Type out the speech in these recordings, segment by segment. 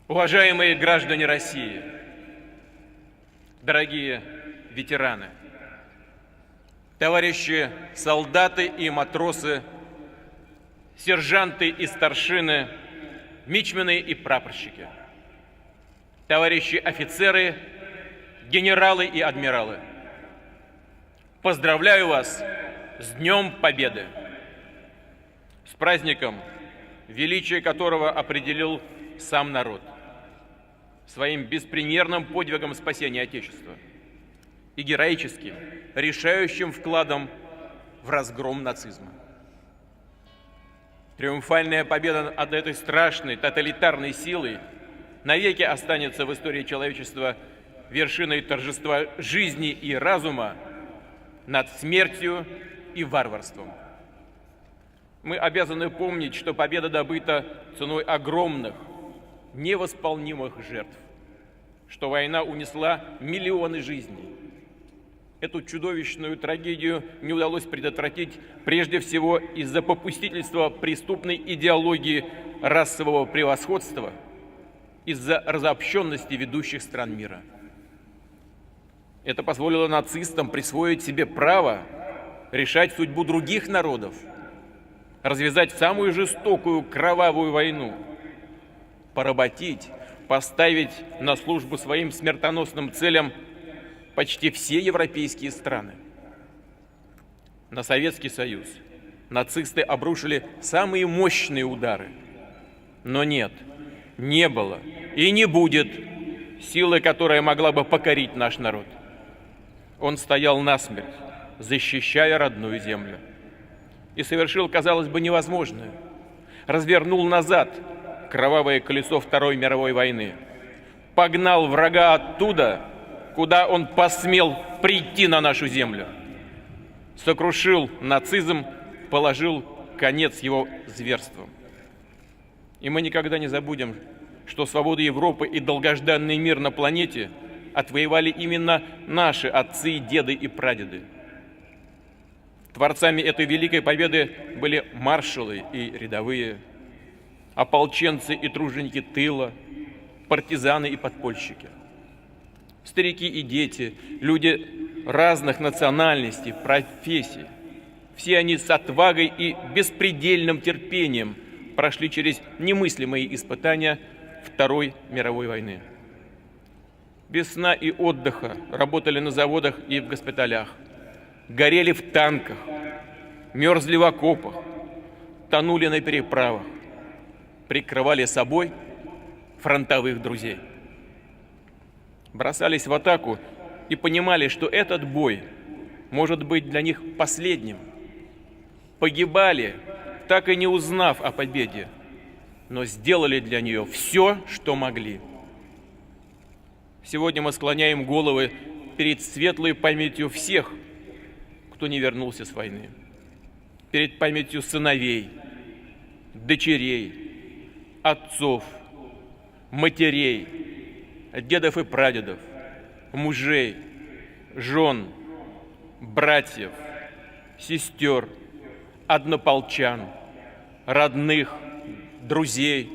Уважаемые граждане России, дорогие ветераны, товарищи солдаты и матросы, сержанты и старшины, мичмены и прапорщики, товарищи офицеры, генералы и адмиралы, поздравляю вас с Днем Победы, с праздником, величие которого определил сам народ своим беспримерным подвигом спасения Отечества и героическим, решающим вкладом в разгром нацизма. Триумфальная победа над этой страшной тоталитарной силой навеки останется в истории человечества вершиной торжества жизни и разума над смертью и варварством. Мы обязаны помнить, что победа добыта ценой огромных, невосполнимых жертв, что война унесла миллионы жизней. Эту чудовищную трагедию не удалось предотвратить прежде всего из-за попустительства преступной идеологии расового превосходства, из-за разобщенности ведущих стран мира. Это позволило нацистам присвоить себе право решать судьбу других народов, развязать самую жестокую кровавую войну, поработить, поставить на службу своим смертоносным целям почти все европейские страны. На Советский Союз нацисты обрушили самые мощные удары. Но нет, не было и не будет силы, которая могла бы покорить наш народ. Он стоял насмерть, защищая родную землю. И совершил, казалось бы, невозможное. Развернул назад кровавое колесо Второй мировой войны. Погнал врага оттуда, куда он посмел прийти на нашу землю. Сокрушил нацизм, положил конец его зверствам. И мы никогда не забудем, что свободу Европы и долгожданный мир на планете отвоевали именно наши отцы, деды и прадеды. Творцами этой великой победы были маршалы и рядовые, ополченцы и труженики тыла, партизаны и подпольщики, старики и дети, люди разных национальностей, профессий. Все они с отвагой и беспредельным терпением прошли через немыслимые испытания Второй мировой войны. Без сна и отдыха работали на заводах и в госпиталях, горели в танках, мерзли в окопах, тонули на переправах, прикрывали собой фронтовых друзей. Бросались в атаку и понимали, что этот бой может быть для них последним. Погибали, так и не узнав о победе, но сделали для нее все, что могли. Сегодня мы склоняем головы перед светлой памятью всех, кто не вернулся с войны, перед памятью сыновей, дочерей, отцов, матерей, дедов и прадедов, мужей, жен, братьев, сестер, однополчан, родных, друзей.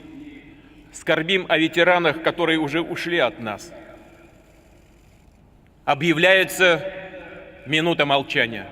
Скорбим о ветеранах, которые уже ушли от нас. Объявляется минута молчания.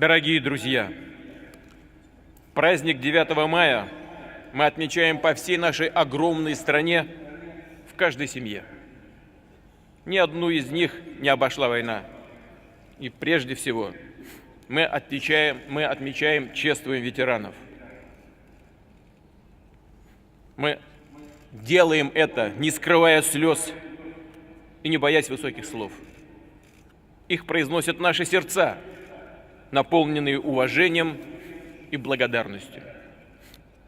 Дорогие друзья, Праздник 9 мая мы отмечаем по всей нашей огромной стране, в каждой семье. Ни одну из них не обошла война. И прежде всего мы отмечаем, чествуем ветеранов. Мы делаем это, не скрывая слез и не боясь высоких слов. Их произносят наши сердца, наполненные уважением и благодарностью.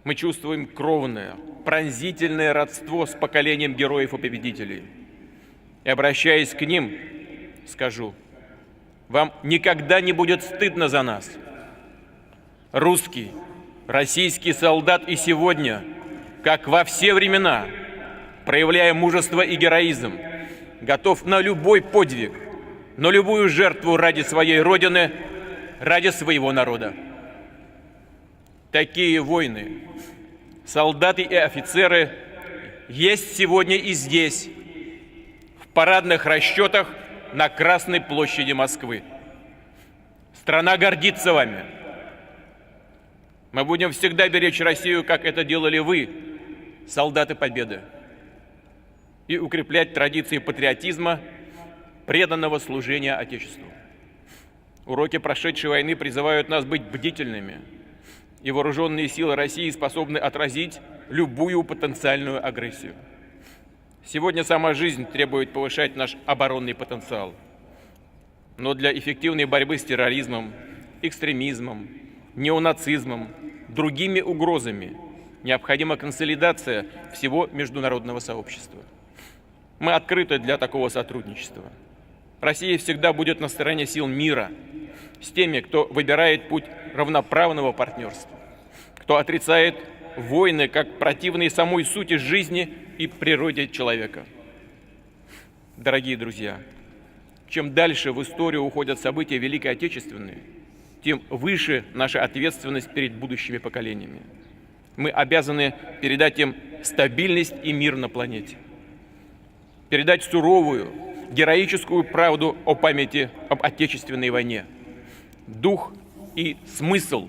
Мы чувствуем кровное, пронзительное родство с поколением героев и победителей. И, обращаясь к ним, скажу: вам никогда не будет стыдно за нас. Русский, российский солдат и сегодня, как во все времена, проявляя мужество и героизм, готов на любой подвиг, на любую жертву ради своей Родины, ради своего народа. Такие воины, солдаты и офицеры есть сегодня и здесь, в парадных расчетах на Красной площади Москвы. Страна гордится вами. Мы будем всегда беречь Россию, как это делали вы, солдаты Победы, и укреплять традиции патриотизма, преданного служения Отечеству. Уроки прошедшей войны призывают нас быть бдительными, и вооруженные силы России способны отразить любую потенциальную агрессию. Сегодня сама жизнь требует повышать наш оборонный потенциал. Но для эффективной борьбы с терроризмом, экстремизмом, неонацизмом, другими угрозами необходима консолидация всего международного сообщества. Мы открыты для такого сотрудничества. Россия всегда будет на стороне сил мира, с теми, кто выбирает путь равноправного партнерства, кто отрицает войны как противные самой сути жизни и природе человека. Дорогие друзья, чем дальше в историю уходят события Великой Отечественной, тем выше наша ответственность перед будущими поколениями. Мы обязаны передать им стабильность и мир на планете, передать суровую, героическую правду о памяти об Отечественной войне, дух и смысл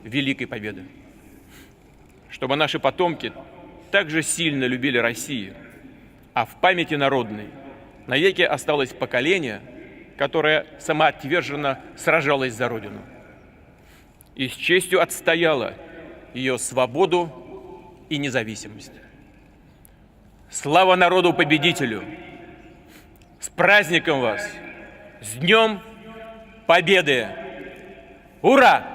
Великой Победы, чтобы наши потомки также сильно любили Россию, а в памяти народной навеки осталось поколение, которое самоотверженно сражалось за Родину и с честью отстояло ее свободу и независимость. Слава народу-победителю! С праздником вас! С Днем Победы! Ура!